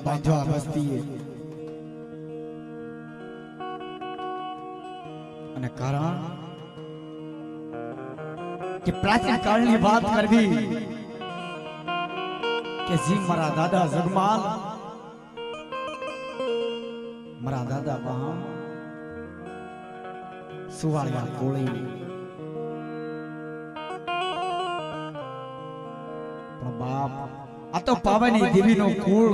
બાંધ્યો આ બસ્તીએ અને કારણ કે પ્રાચીન કાળની વાત કરવી કે જી મારા દાદા જગમાલ મારા દાદા બા સુવાળિયા કોળી પણ બાપ આ તો પાવાની દેવીનો કુળ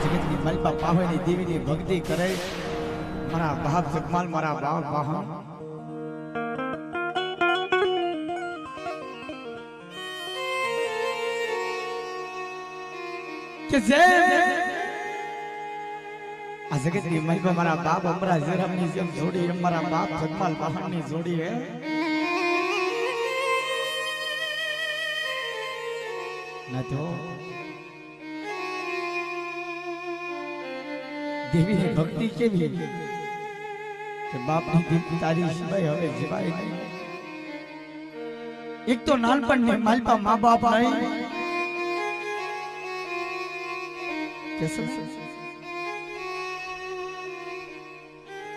જગતની મલપા પાવાની દેવીની ભક્તિ કરે મારા બાપ જગમાલ મારા બાપ બા કે જે આ જગતની મલપા મારા બાપ અમરા જરામની જેમ જોડી મારા બાપ જગમાલ બહાની જોડી હે ના તો દેવીની ભક્તિ કેવી કે બાપની દીકરી તારી સિવાય હવે જીવાય નહીં એક તો નાનપણની માલપા મા બાપ નહીં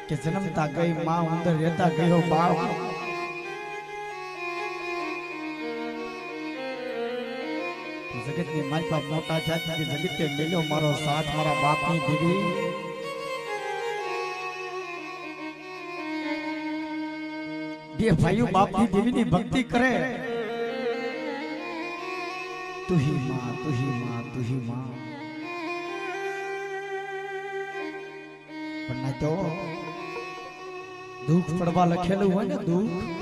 કે જન્મતા ગઈ માં અંદર રહેતા ગયો બાપ જગતની માલપા મોટા જાતિ જગતે મેલ્યો મારો સાથ મારા બાપની દીદી બે ભાઈઓ બાપની દેવીની ભક્તિ કરે તું હી માં તું હી માં તું હી માં પણ ના તો દુઃખ પડવા લખેલું હોય ને દુઃખ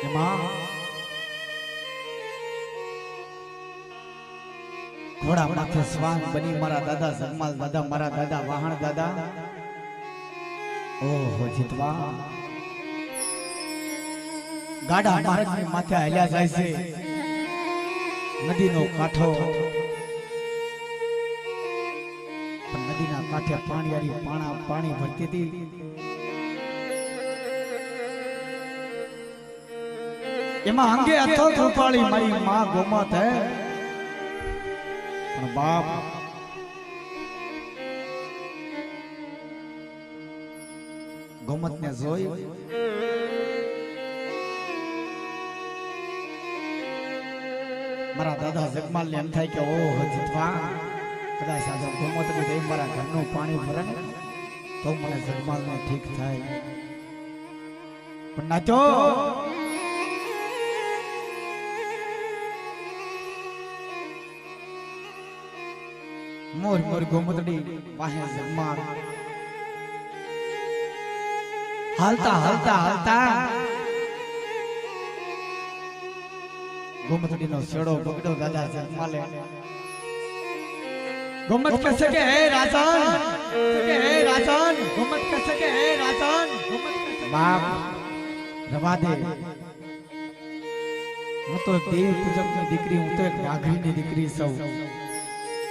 એમાં ઘોડા માથે સ્વાન બની મારા દાદા જગમાલ દાદા મારા દાદા વાહણ દાદા ઓહો જીતવા ગાડા માર્ગની માથે હાલ્યા જાય છે નદીનો કાંઠો પણ નદીના કાંઠે પાણી ભરતી હતી એમાં અંગે અથો કૃપાળી મારી માં ગોમત હે પણ બાપ ગોમત ને જોઈ મારા દાદા જગમાલ ને એમ થાય કે ઓહો જીતવા કદાચ આજે ગોમત ને દઈ મારા ઘરનું પાણી ભરે ને તો મને જગમાલ ને ઠીક થાય પણ નાચો મોર મોર ગોમતડી પાસે જગમાલ હાલતા હાલતા હાલતા ગોમતડી નો છેડો પકડ્યો દાદા જગમાલે ગોમત કહે કે હે રાજન કે હે રાજન ગોમત કહે કે હે રાજન બાપ રવા દે હું તો દેવ પૂજકની દીકરી હું તો એક વાઘરીની દીકરી છું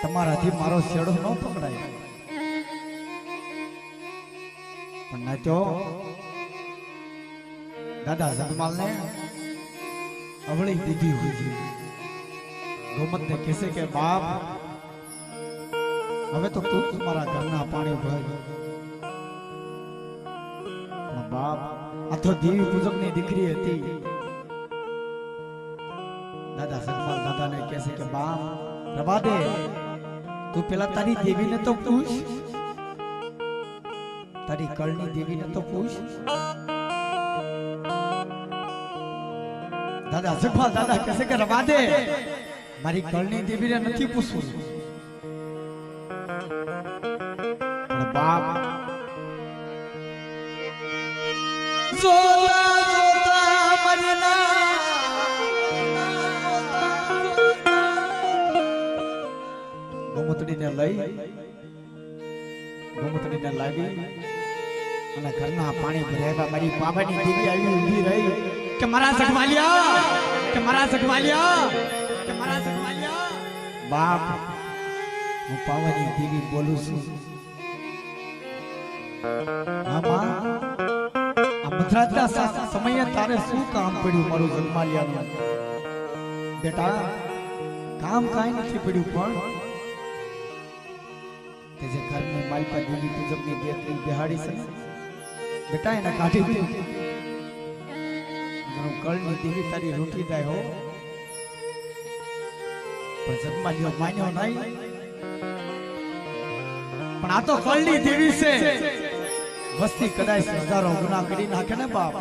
તમારાથી મારો છેડો ન પકડાય પણ ના તો દાદા જગમાલ ને અવળી દીધી હુજી ગોમત ને કહેશે કે બાપ હવે તો તું મારા ઘરના પાણી ભર પણ બાપ આ તો દેવી પૂજકની દીકરી હતી દાદા જગમાલ દાદાને કહેશે કે બાપ રવા દે તું પેલા તારી દેવીને તો પૂછ તારી કળની દેવીને તો પૂછ દાદા જગમાલ દાદા કહે કે રવા દે મારી કળની દેવીને નથી પૂછવું પણ બાપ જોતા જોતા મરના ગોમતડીને લાવી અને ઘરના પાણી ભરાવ્યા મારી બાબાની દેવી આવી ઊભી રહી કે મારા જગમાલિયા કે મારા જગમાલિયા કે મારા જગમાલિયા બાપ હું પાવાની દેવી બોલું છું હા માં આ મધરાતના સમયે તારે શું કામ પડ્યું મારું જન્માલિયાનું? બેટા કામ કાંઈ નથી પડ્યું, પણ તે જે ઘરની માલપા દેવી પૂજકની દેવની બિહાડી છે બેટા એને કાઢી દીધું. કળની દેવી તારી રૂઠી જાય હો, પણ જન્માલિયો માન્યો નહીં. પણ આ તો કળની દેવી છે, વસ્તી કદાચ હજારો ગુના કરી નાખે ને બાપ.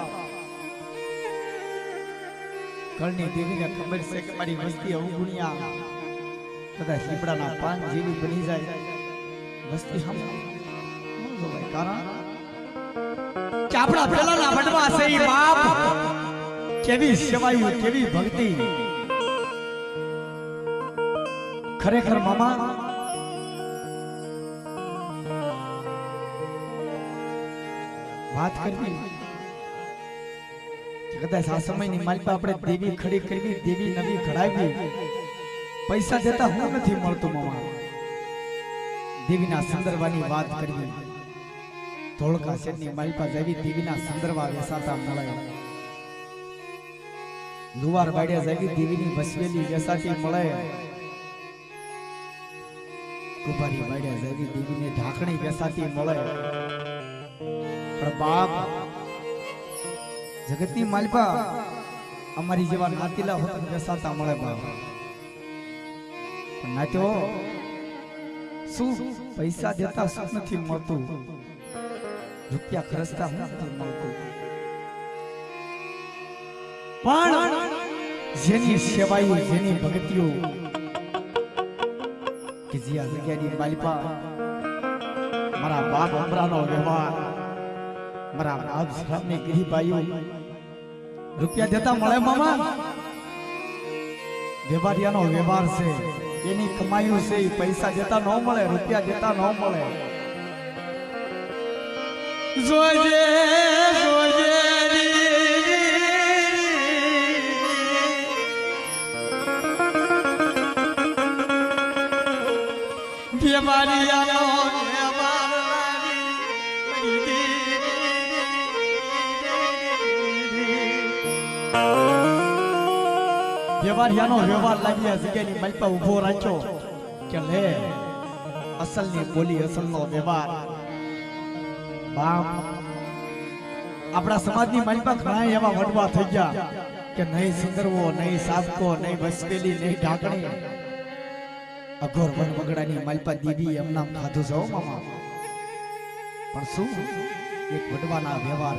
કળની દેવીને ખબર છે કે મારી વસ્તી અવગુણ્યા કદાચ લીમડાના પાન જેવી બની જાય. વસ્તી કારણ કે આપણા પેલાના વડવા છે ઈ બાપ. કેવી સેવાયું, કેવી ભક્તિ. ખરેખર મામા વાત કરવી કદાચ આ સમયની માલપા આપણે દેવી ખડી કરવી, દેવી નવી ઘડાવી, પૈસા દેતા હું નથી મળતું મામા. દેવીના સંદર્ભની વાત કરવી, ધોળકા શેરની માલપા જેવી દેવીના સંદર્ભા વેસાતા મળે. લુવાર બાડિયા જેવી દેવીની વસવેલી વેસાતી મળે. કુંભારી બાડિયા જેવી દેવીની ઢાકણી વેસાતી મળે. પણ બાપ જગતની માલપા અમારી જેવા નાતીલા હોત વેસાતા મળે બાપ. પણ નાત્યો શું પૈસા દેતા શું નથી મળતું, રૂપિયા ખર્ચતા શું નથી મળતું. પણ જેની સેવાયું, જેની ભક્તિઓ કે જે આ જગ્યાની માલપા મારા બાપ અમરાનો વ્યવહાર, મારા બાપ શ્રામની ગરીબાઈઓ રૂપિયા દેતા મળે મામા. વ્યવહારિયાનો વ્યવહાર છે, એની કમાયું છે, પૈસા દેતા ન મળે, રૂપિયા દેતા ન મળે. જોજે જોજે વ્યવહારિયાનો વ્યવહારિયાનો વ્યવહાર લાગી આ જગ્યાની માલપા ઉભો રાખ્યો કે લે અસલની બોલી, અસલનો વ્યવહાર. બાપ આપણા સમાજની માલપા ઘણા એવા વડવા થઈ ગયા કે નહીં સુંદરવો, નહીં સાબકો, નહીં વસવેલી, નહીં ઢાકણી. અઘોર વન વગડાની માલપા દેવી એમ નામ ખાધું છે મામા. પણ શું એક વડવાના વ્યવહાર.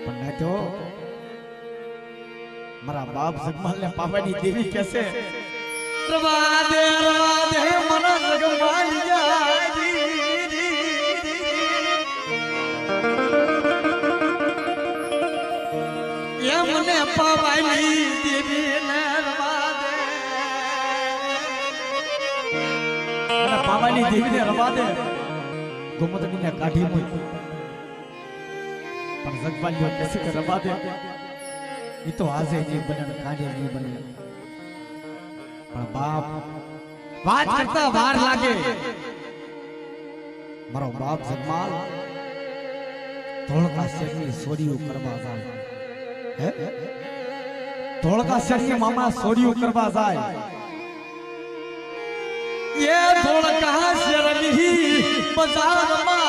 પણ ના તો મારા બાપ જગમાલ ને પાવાની દેવી કહેશે રવા દે મારા જગમાલિયા એમને પાવાની દેવી ને રવા દે, મારા પાવાની દેવી ને રવા દે. ગોમતની ને કાઢી મૂક, પણ જગમાલિયો કહેશે કે રવા દે. એ તો આજે નહીં બને, કાંડે નહીં બને. પણ બાપ વાત કરતા વાર લાગે. મારો બાપ જગમાલ ધોળકા શેરની સોરીઓ કરવા જાય. હે ધોળકા શેરની મામા સોરીઓ કરવા જાય. એ ધોળકા શેરની બજારમાં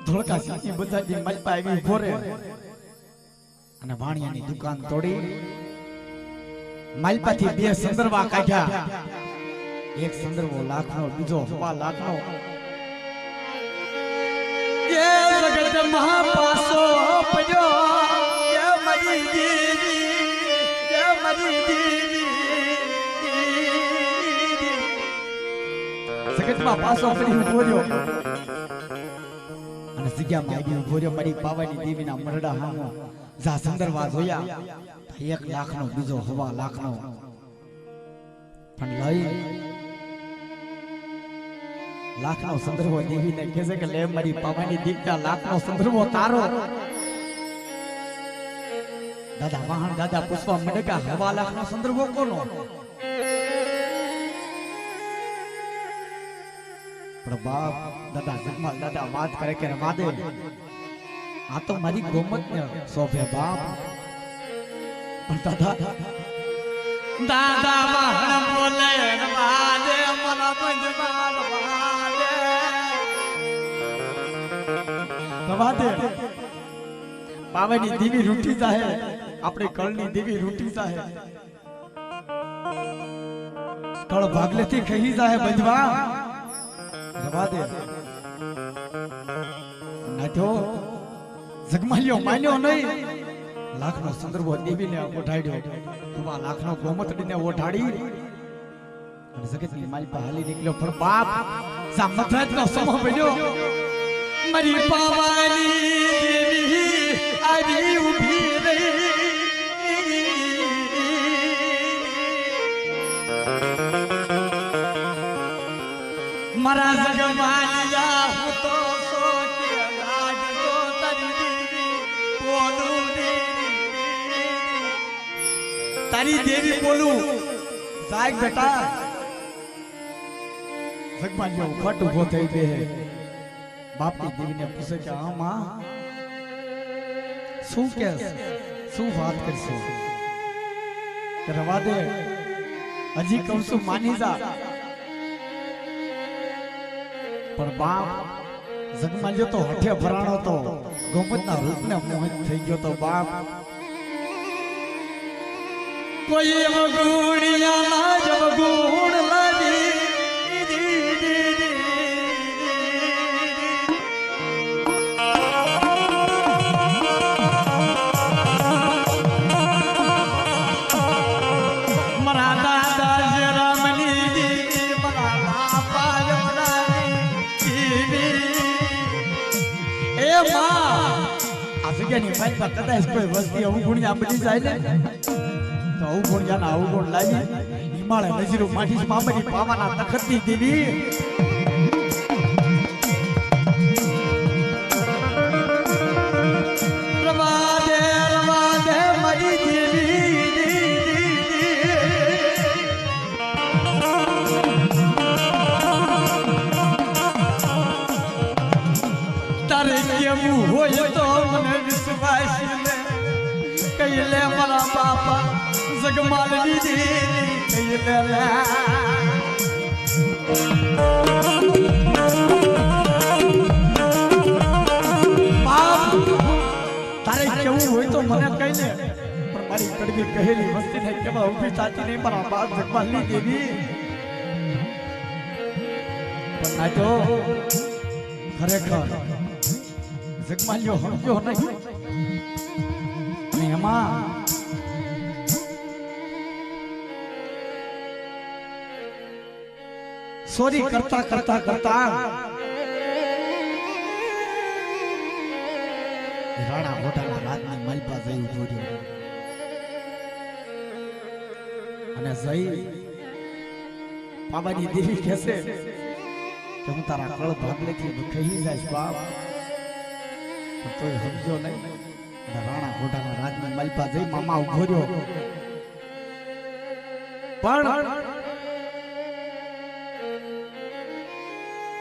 ધોળકા શેરની બજારની માલપા આવી ભોરે અને વાણિયાની દુકાન તોડી માલપાથી બે સંદર્ભા કાઢ્યા. એક સંદર્ભો લાખનો, બીજો 1.5 લાખનો. એ જગત મહાપાસો પડ્યો એ મારી દેવી, એ મારી દેવી. જગતમાં પાસો પડી ઉભો અને જગ્યામાં આવી ઉભો રહ્યો. મારી પાવાની દેવીના મરડા હામો જા સંદર્ભા જોયા. 1 લાખનો, બીજો 1.5 લાખનો. પણ લઈ લાખનો સંદર્ભો દેવીને કહે છે કે લે મારી પાવાની દીકરા લાખનો સંદર્ભો તારો. દાદા મહાન દાદા પૂછવા મને કે હવા લાખનો સંદર્ભો કોનો? પણ બાપ દાદા જગમાલ દાદા વાત કરે કે રવાદે આ તો મારી ગોમતને શોભે બાપ. પણ દાદા દાદા મહાન બોલે રવાદે મરા પંજમાલ વાદે રવાદે પાવાની દેવી રૂટી જાહે આપણે કળની દેવી રૂટી જાહે કળ ભાગલેથી ખહી જાહે બંધવા રવાદે નાથો જગમાલ્યો માન્યો નહીં. લાખનો સંદર્ભો દેવીને ઓઢાડ્યો કુવા લાખનો ગોમતડીને ઓઢાડી અને જગતની માલિપા હાલી નીકળ્યો. પણ બાપ સા મધરાજનો સમો બન્યો મારી પાવાની દેવી આવી ઊભી રહી. મારા જગમાલિયા હું તો સોચે લાગતો તારી દેવી બોલું તારી દેવી બોલું સાહેબ બેટા. જગમાલિયો ફટ ઉભો થઈ બે બાપની દેવીને પૂછે કે હા માં શું કે શું વાત કરશો? રવા દે હજી કહું છું માની જા. પણ બાપ જગમાલ્યો તો હઠે ભરાણો તો ગોમતના રૂપને મોહિત થઈ ગયો તો બાપ. કોઈ અવગુણિયા ના જ અવગુણ લાવી મારા દાદા રામની દેવી મારા પાયમરાની એ માં આ જગ્યાની માલપા કદાચ કોઈ વસ્તી અવગુણિયા બની જાય ને તો અવગુણ જાના અવગુણ લાવી હિમાલય નજરો માઠી મામરી પાવાના તખતની દેવી રવાદે મારી દેવી તારે કેવું હોય તો મને વિશ્વાસ લે કહી લે મારા બાપા જગમાલની દેવી કહી લે બાપ તારે કેવું હોય તો મને કહી લે. પણ મારી કડવી કહેલી વસ્તીને કેવા ઊભી થાતી નહીં મારા બાપ જગમાલની દેવી. પણ આ તો ખરેખર જગમાલ્યો સમજ્યો નહીં અને એમાં સોરી કરતા કરતા કરતા રાણા મોઢાના રાજની માલપા જઈ ઉભો રહ્યો અને જઈ પાવાની દેવી કહેશે કે હું તારા કળ ભાગલેથી કહી જાય બાપ. તોય સમજો નહીં. રાણા મોઢાના રાજની માલપા જઈ મામા ઉભો રહ્યો પણ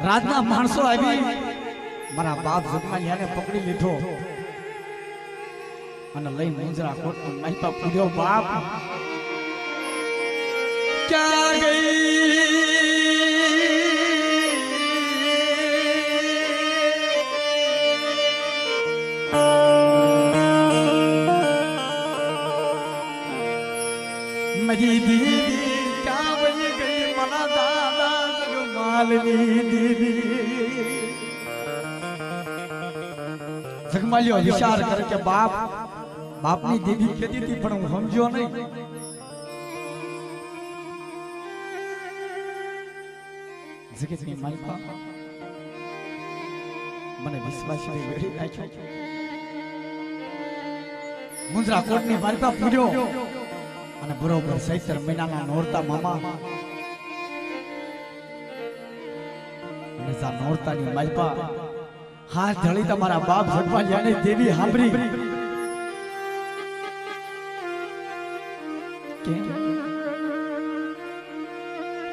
રાજના માણસો આવી મારા બાપ જગમાલિયાને પકડી લીધો અને લઈ મુંજરા કોટનો માલપા પૂર્યો. બાપ ક્યાં ગઈ મારી દેવી ક્યાં વહી ગઈ મારા દાદા જગમાલની દેવી. જગમાલ્યો વિચાર કરે કે બાપની દેવી કહેતી હતી પણ હું સમજ્યો નહીં. જગતની માલપા મને વિશ્વાસ વેડી નાખ્યો. મુંદ્રા કોટની માલપા પૂર્યો અને બરોબર ચૈત્ર મહિનાના નોરતા મામા અને જા નોરતાની માલપા હાથ ધળી તમારા બાપ જગવાલિયાને દેવી સાંભળી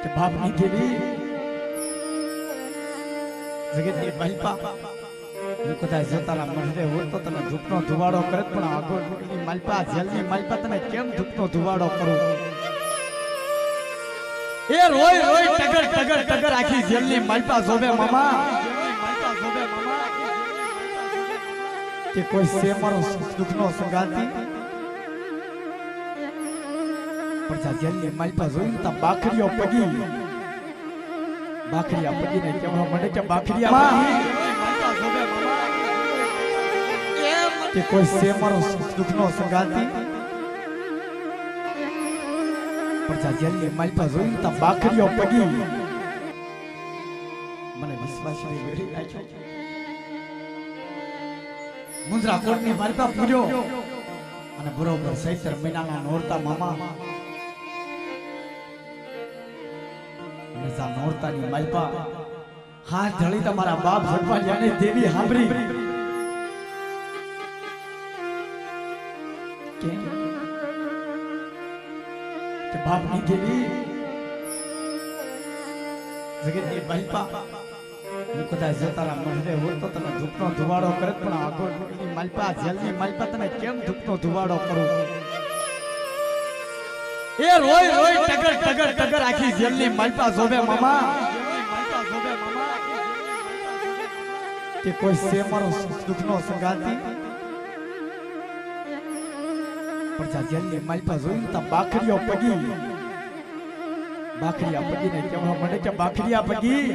કે બાપની દેવી જગતની માલપા હું કદાચ જતાના મઢે હોત તો તને ધૂપનો ધુવાડો કરત, પણ આગળની માલપા જેલની માલપા તને કેમ ધૂપનો ધુવાડો કરું? એ રોય રોય ટગર ટગર ટગર આખી જેલની માલપા જોવે મામા કે કોઈ સેમરો સુખનો સંગાતી, પણ જા જેલની માલપા જોઈને તા બાખરીઓ પગી, બાખરીયા પગીને કહેવા મળે કે બાખરીયા કે કોઈ સેમરો સુખનો સંગાતી, પણ જા જેલની માલપા જોઈને તા બાખરીઓ પગી. મને વિશ્વાસ નહીં વેરી નાખ્યો. મુંદ્રા કોટની માલપા પૂર્યો અને બરોબર ચૈત્ર મહિનાના નોરતા મામા જા નોરતાની માલપા હાથ ધળી તમારા બાપ જગવાલિયાને દેવી સાંભળી કે બાપની દેવી જગતની માલપા હું કદાચ જતારા મઢે હોત તો તને ધૂપનો ધુવાડો કરત, પણ આગળની માલપા જેલની માલપા તને કેમ ધૂપનો ધુવાડો કરું? એ રોય રોય ટગર ટગર ટગર આખી જેલની માલપા જોવે મામા કે કોઈ સેમરો સુખનો સંગાતી, પણ જા જેલની માલપા જોઈને તા બાખરીઓ પગી, બાખરીયા પગીને કહેવા મળે કે બાખરીયા પગી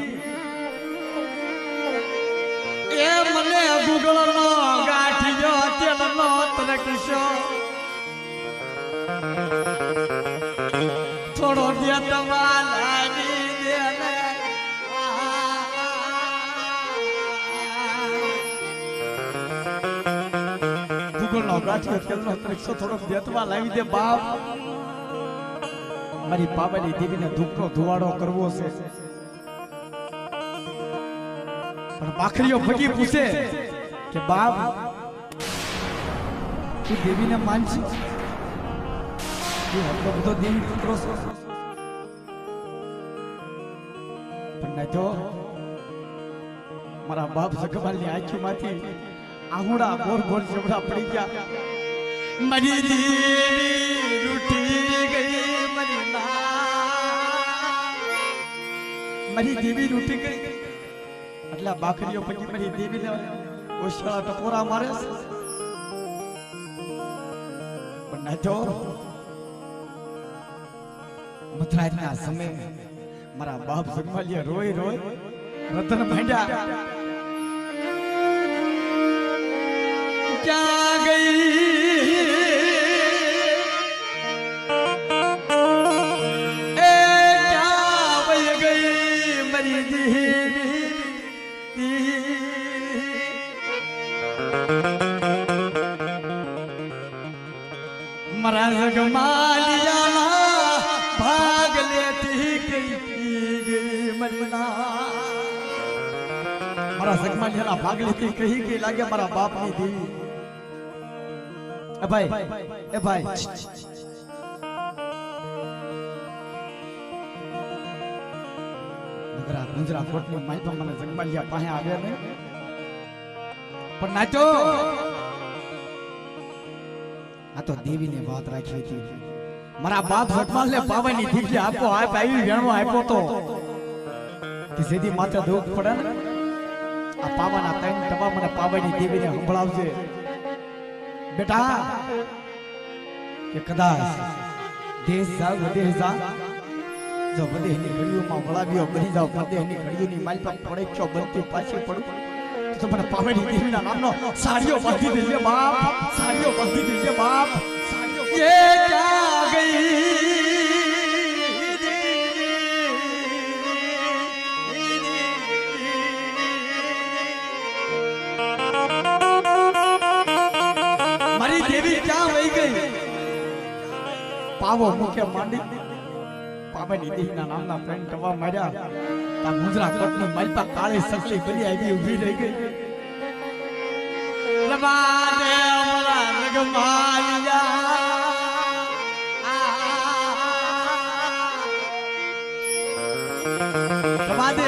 એ મને ગુગળનો ગાંઠિયો તેલનો તરકશો થોડો દે તમાલાની દેને ગુગળનો ગાંઠિયો તેલનો તરકશો થોડો દેતવા લાવી દે બાપ. મારી પાવાની દેવીને ધૂપનો ધુવાડો કરવો છે, પણ બાખરીઓ ભગી પૂછે કે બાપ તું દેવીને માનશી? તું આટલો બધો દેવી પુત્રો છો, પણ ના જો મારા બાપ જગવાલની આંખીમાંથી આંગુડા ગોર ગોર જબડા પડી ગયા. મારી દેવી રૂઠી ગઈ, મારી દેવી રૂઠી ગઈ એટલે બાખરીઓ પછી મારી દેવીને ઓછાળા ટપોરા મારે છે, પણ ના જો મથરાજના સમય મારા બાપ જગવાલિયા રોય રોય રતન ભાંડ્યા ક્યાં ગઈ મારા જગમાલિયાના ભાગ લેતી ગઈ મરના, મારા જગમાલિયાના ભાગ લેતી કહી ગઈ લાગે મારા બાપની દેવી. એ ભાઈ ગુજરાત કોટની માલપા મને જગમાલિયા પાસે આવ્યા ને, પણ નાચો આ તો દેવીને વાત રાખી હતી. મારા બાપ જગમાલને પાવાની દીકરી આપો આપ આવી વેણો આપ્યો તો કે જેદી માથે દુઃખ પડે ને આ પાવાના ત્રણ ટબા મને પાવાની દેવીને સંભળાવજે બેટા, કે કદાચ દેશ જા વિદેશ જા, જો વિદેશની ઘડીઓમાં વળાવ્યો બની જાવ, વિદેશની ઘડીઓની માલપા પડે છો બનતી પાછી પડું તો મને પાવાની દેવીના નામનો સાડીઓ બાંધી દેજે બાપ, સાડીઓ બાંધી દેજે બાપ. એ ક્યાં ગઈ મારી દેવી, ક્યાં વહી ગઈ? પાવો મુખે માંડી પાવાની દેવીના નામના પ્રેમ ટવા માર્યા તા મુજરા કોટની માલપા કાળી સકલી બની આવી ઊભી રહી ગઈ રબાદે અમરા રગમાલિયા રબાદે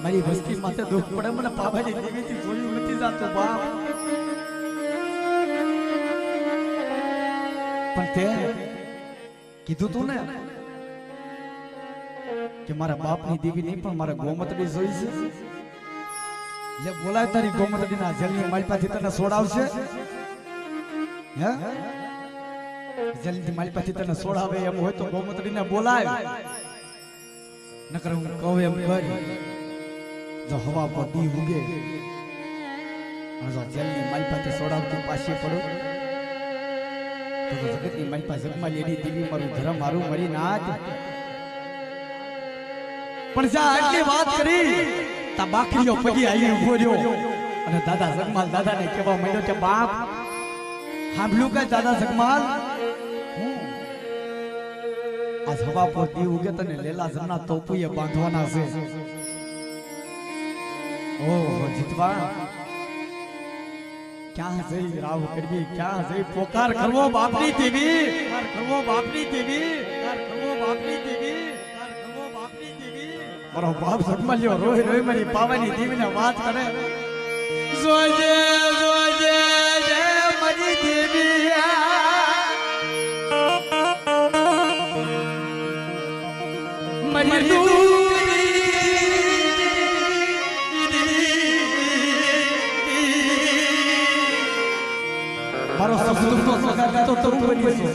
મારી વસ્તી માથે દુઃખ પડે મને પાવાની દેવીથી જોયું નથી જાતું બાપ પણ તે કીધું તું ને કે મારા બાપની દેવી નહીં પણ મારા ગોમતડી જોઈ છે જે બોલાય તારી ગોમતડીના જલની માલપાથી તને છોડાવશે હે જલની માલપાથી તને છોડાવે એમ હોય તો ગોમતડીને બોલાય નકર હું કહું એમ કર જો હવા પર દી ઉગે અને જો જલની માલપાથી છોડાવતી પાછી પડો તો જગતની માલપા જગમાં લેડી દેવી મારું ધર્મ મારું મરી નાથ પણ જા આટલી વાત કરી તા બાકરીઓ પગી આવી ઉભો રહ્યો અને દાદા જગમાલ દાદાને કહેવા માંડ્યો કે બાપ સાંભળ્યું કે દાદા જગમાલ આજ હવા પર દી ઉગે તને લેલા જમના તોપુએ બાંધવાના છે ઓહો જીતવા ક્યાં જઈ રાવ કરવી ક્યાં જઈ પોકાર કરવો બાપની દેવી કરવો બાપની દેવી કરવો બાપની દેવી કરવો બાપની દેવી મારો બાપ જગમાલ્યો રોઈ રોઈ મારી પાવાની દેવીને વાત કરે જોજે જોજે જય મારી દેવી મારી મારો સબુત તો સગા તો તરું બની છે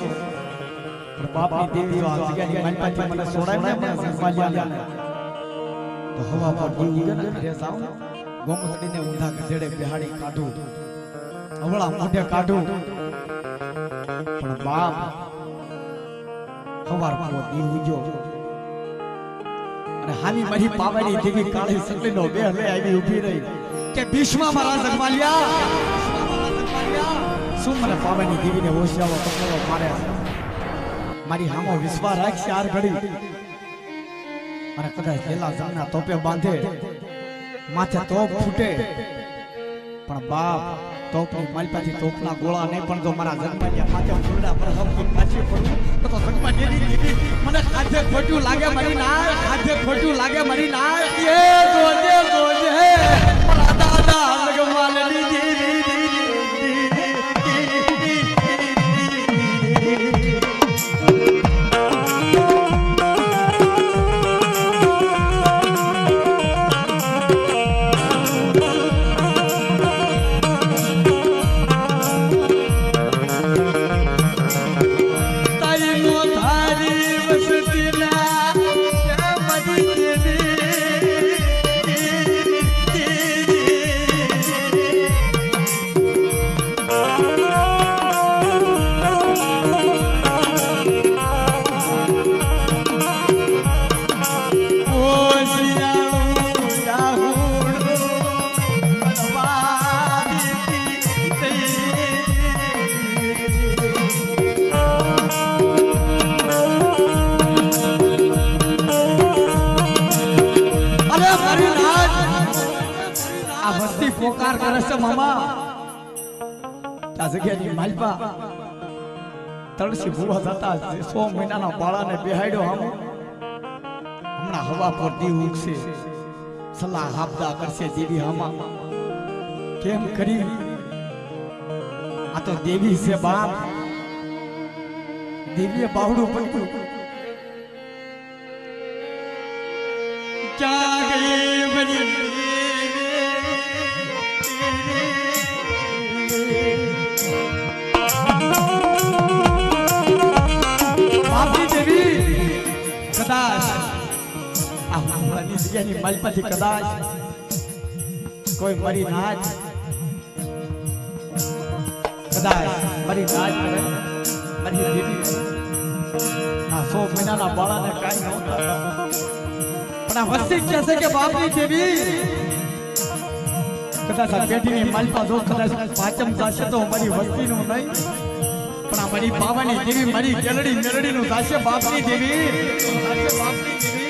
પણ બાપની દેવી જો આ જગ્યાની માલપાથી મને છોડાય ને મને સંભાળ્યા તો હવા પર દી ઉગે ને ઘરે જાઉં ગોમતડીને ઊંધા ગધેડે બેહાડી કાઢું અવળા મોઢે કાઢું પણ બાપ હવાર પર દી ઉગ્યો અને હાની મારી પાવાની દેવી કાળી સકલીનો બે હલે આવી ઊભી રહી કે ભીષ્મા મારા જગમાલિયા શું મને પાવાની દેવીને હોશિયારો પકડો મારે મારી હામો વિશ્વાસ રાખશે આર ઘડી અને કદાચ લેલા જમના તોપે બાંધે માથે તોપ ફૂટે પણ બાપ તોપની માલપાથી તોપના ગોળા નહીં પણ જો મારા જગમાલિયા માથે ફૂલડા પર હમકી પાછી પડું તો જગમાલિયાની દેવી મને ખાધે ખોટું લાગે મારી ના ખાધે ખોટું લાગે મારી ના એ જોજે જોજે મારા દાદા જગમાલિયાની દેવી પોકાર કરે છે મામા આ જગ્યાની માલપા તળસી ભૂવા થતા 100 મહિનાના બાળાને બેહાડ્યો હામો હમણાં હવા પર દી ઉગશે સલાહ હાબદા કરશે દેવી હામા કેમ કરી આ તો દેવી છે બાપ દેવીએ બાવડું પડ્યું ક્યાં ગઈ બની કદાચ આ મામલાની જગ્યાની માલપાથી કદાચ કોઈ મરી નાચ કદાચ મરી નાચ કરે મરી દેવી ના 100 મહિનાના બાળાને કાંઈ નહોતા પણ આ વસ્તી કહે છે કે બાપની દેવી કદાચ આ પેઢીની માલપા જો કદાચ પાચમ થશે તો અમારી વસ્તીનું નહીં પણ આ મારી પાવાની દેવી મારી કેલડી મેલડી નું દાસ્ય બાપની દેવી દાસ્ય બાપની દેવી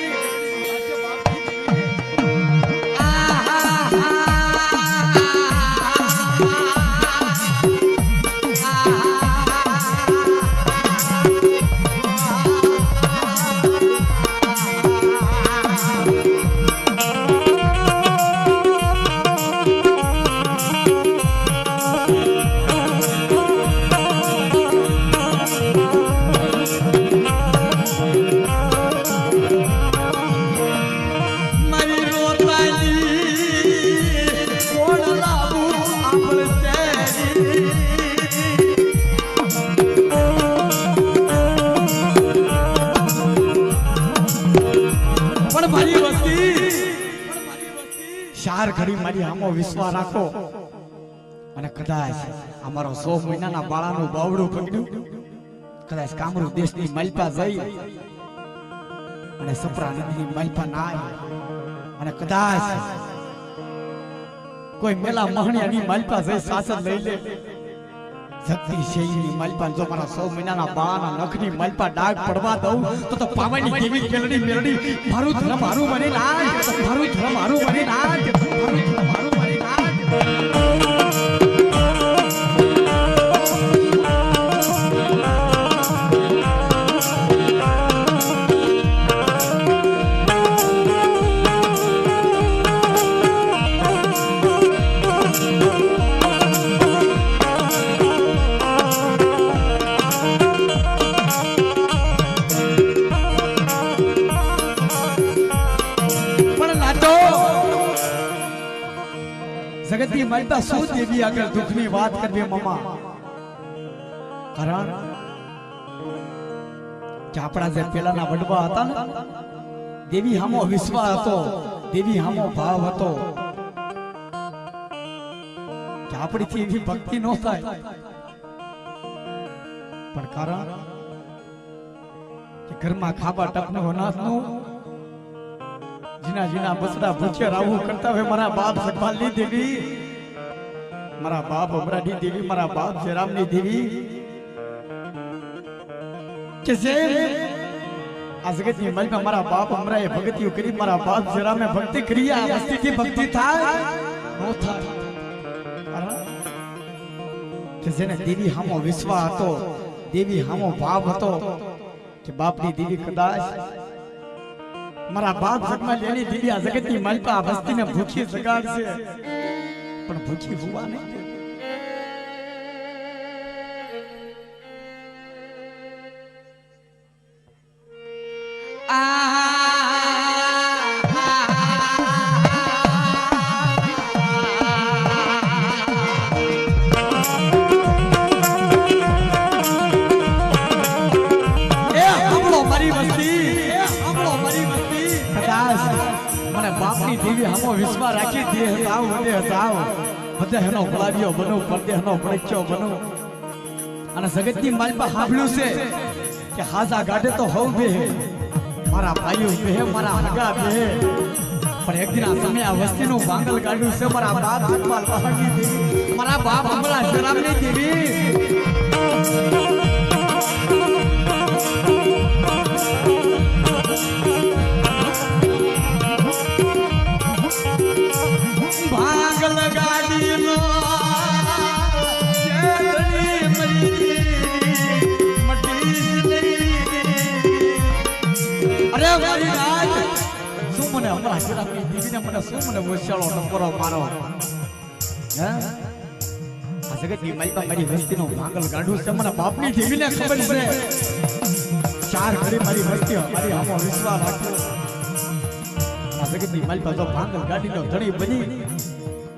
ચાર ઘડી મારી આમો વિશ્વાસ રાખો અને કદાચ અમારો 100 મહિનાના બાળાનું બાવડું પકડ્યું કદાચ કામરૂ દેશની માલપા જઈ અને સપરા નદીની માલપા નાય અને કદાચ કોઈ મેલા મહણિયાની માલપા જઈ સાસર લઈ લે શક્તિ શેયની માલપા જો મારા 100 મહિનાના બાળાના નખની માલપા ડાઘ પડવા દઉં તો પાવાની દેવી કેલડી મેલડી મારું ધર્મ મારું બની નાય મારું ધર્મ મારું બની નાય મારું ધર્મ મારું બની નાય જગતની માલપા શું દેવી આગળ દુઃખની વાત કરવી મામા કારણ કે આપણા જે પેલાના વડવા હતા ને દેવી હામો વિશ્વાસ હતો દેવી હામો ભાવ હતો કે આપણીથી એવી ભક્તિ ન થાય પણ કારણ કે ઘરમાં ખાવા ટપનું અનાજનું જીના જીના બસડા ભૂખ્યા રાવું કરતા હોય મારા બાપ સગવાલની દેવી મારા બાપ અમરાની દેવી મારા બાપ જયરામની દેવી કે જે આ જગતની માલમાં મારા બાપ અમરાએ ભક્તિઓ કરી મારા બાપ જયરામે ભક્તિ કરી આ વસ્તીથી ભક્તિ થાય નો થાય કે જેને દેવી હામો વિશ્વાસ હતો દેવી હામો ભાવ હતો કે બાપની દેવી કદાચ મારા બાપ જગમાં લેની દીદી આ જગતની માલપા આ વસ્તીને ભૂખી જગાડશે પણ ભૂખી હોવા નહીં બાપની દેવી હામો વિશ્વાસ રાખી દે હસાવ વધે હસાવ બધે હનો ગુલાબીઓ બનો પડદે હનો પડચ્યો બનો અને જગતની માલપા સાંભળ્યું છે કે હાજા ગાડે તો હોવ બે મારા ભાઈઓ બે મારા હગા બે પણ એક દિન આ સમય આ વસ્તીનું ભાંગલ કાઢ્યું છે મારા બાપ જગમાલ બહારની દેવી મારા બાપ હમણાં જયરામની દેવી ભાંગલ ગાડીનો ચેતણી મરી મટી અરે મારી રાજ શું મને હમણાં જયરામની દેવીને મને શું મને વોશાળો નંબરો મારો હે આ જગતની માલપા મારી વસ્તીનો ભાંગલ ગાડું છે મને બાપની દેવીને ખબર છે ચાર ઘડી મારી વસ્તી મારી આમો વિશ્વાસ રાખ્યો આ જગતની માલપા જો ભાંગલ ગાડીનો ધણી બની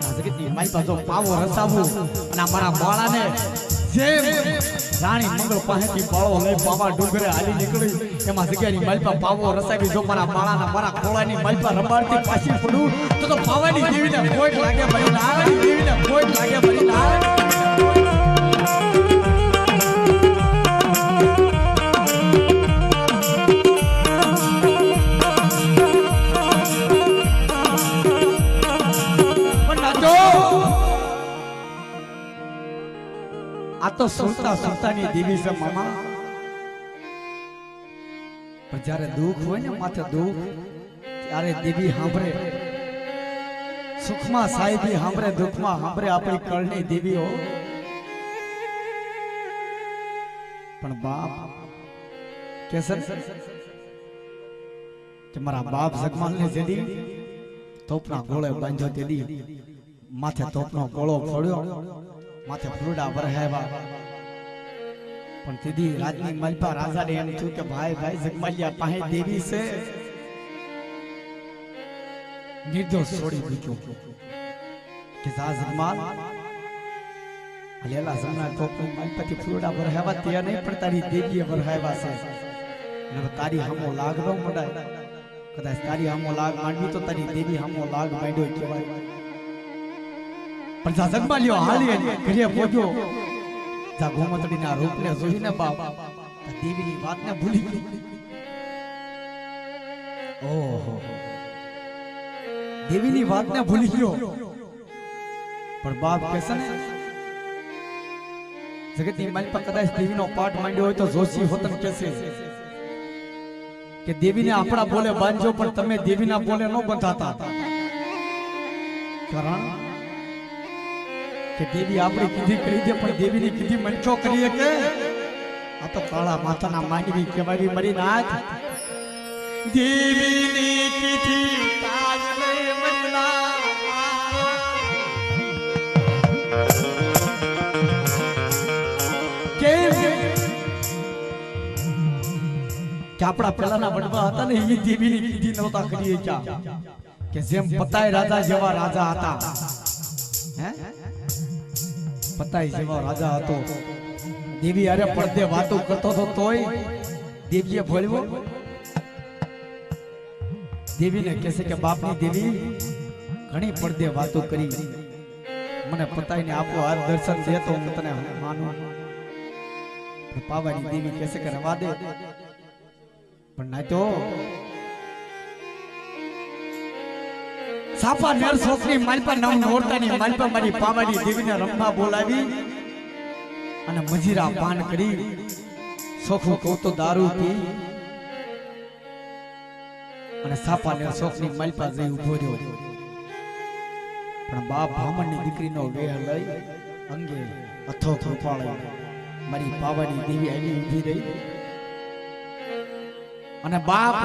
આ જગતની માલપા જો પાવો રસાવું અને મારા બાળાને જેમ રાણી મંગળ પાસેથી પાળો લઈ પાવા ડુંગરે હાલી નીકળી એમાં જગ્યાની માલપા પાવો રસાવી જો મારા બાળાના મારા ખોળાની માલપા રબાડતી પાછી પડું તો પાવાની દેવીને કોઈ લાગે ભરી ના દેવીને કોઈ લાગે ભરી ના આ તો સુરતા સુરતાની દેવી છે મામા. પણ જ્યારે દુઃખ હોય ને માથે દુઃખ ત્યારે દેવી સાંભળે. સુખમાં સાહેબી સાંભળે, દુઃખમાં સાંભળે આપણી કળની દેવીઓ. પણ બાપ કેસર કે મારા બાપ જગમાલને જેદી તોપના ગોળે બાંધ્યો તેદી માથે તોપનો ગોળો ફોડ્યો, માથે ફૂરડા વરહાવ્યા. પણ તેદી રાજની મલપા રાજાને એમ થયું કે ભાઈ ભાઈ જગમાલિયા પાસે દેવી છે. નિર્દોષ છોડી દીધો કે જા જગમાલ લેલા જમના તોપની મલપાથી ફૂરડા વરહાવ્યા તે નહીં, પણ તારી દેવીએ વરહાવ્યા છે. અને તારી હામો લાગ ન મંડાય. કદાચ તારી હામો લાગ માંડવી તો તારી દેવી હામો લાગ માંડ્યો કહેવાય. પણ જા જગમાલિયો હાલી ઘરે પહોંચ્યો. જા ગોમતડીના રૂપને જોઈને બાપ દેવીની વાતને ભૂલી ગઈ. ઓહો, દેવીની વાતને ભૂલી ગયો. પણ બાપ કહેશે ને જગતની માલિકા કદાચ દેવીનો પાઠ માંડ્યો હોય તો જોશી હોતન કહેશે કે દેવીને આપણા બોલે બાંધજો, પણ તમે દેવીના બોલે ન બંધાતા. કારણ કે દેવી આપણી કીધી કરી દે, પણ દેવીની કીધી મનચો કરીએ કે આ તો કાળા માથાના માંડવી કહેવાય મરી નાથ. દેવીની કીધી કાજલે મરલા કે આપણા પેલાના વડવા હતા ને એ દેવીની કીધી નહોતા કરીએ કે જેમ પતાય રાજા જેવા રાજા હતા. હે પતાય જેવા રાજા હતો. દેવી અરે પડદે વાતો કરતો હતો તોય દેવીએ ભોળવો. દેવીને કહેશે કે બાપની દેવી ઘણી પડદે વાતો કરી, મને પતાઈને આપો હાર દર્શન દે તો હું તને માનું. પાવાની દેવી કહેશે કે રવા દે, પણ ના તો સાપા નર છોકરી માલપા નવ નોરતાની માલપા મારી પાવાની દેવીને રમવા બોલાવી અને મજીરા પાન કરી સોખું કહું તો દારૂ પી અને સાપા નર છોકરી માલપા જઈ ઉભો રહ્યો. પણ બાપ બ્રાહ્મણની દીકરીનો વેહ લઈ અંગે અથો થોપાળે મારી પાવાની દેવી આવી ઊભી રહી. અને બાપ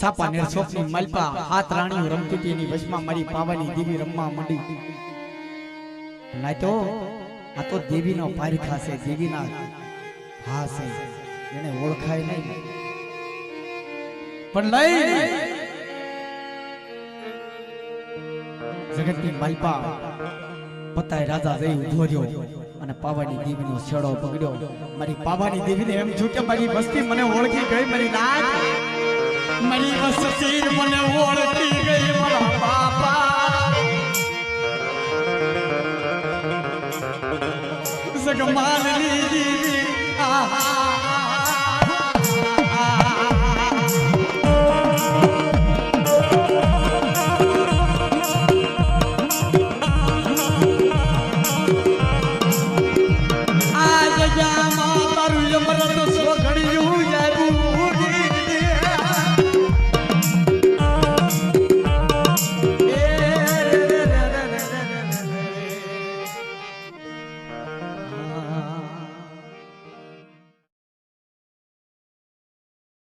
સાપા નેર છોકની મલપા હાથ રાણીઓ રમતી હતી એની વશમાં મારી પાવાની દેવી રમવા માંડી. ના તો આ તો દેવીનો પારખા છે, દેવીના હા છે, એને ઓળખાય નહીં. પણ લઈ જગતની મલપા પતાય રાજા જઈ ઉભો રહ્યો અને પાવાની દેવીનો છેડો પકડ્યો. મારી પાવાની દેવીને એમ થયું કે મારી વસ્તી મને ઓળખી ગઈ, મારી નાથ મારી વસ્તી મને ઓળખી ગઈ મારા બાપા. જગમાલની દેવી આહા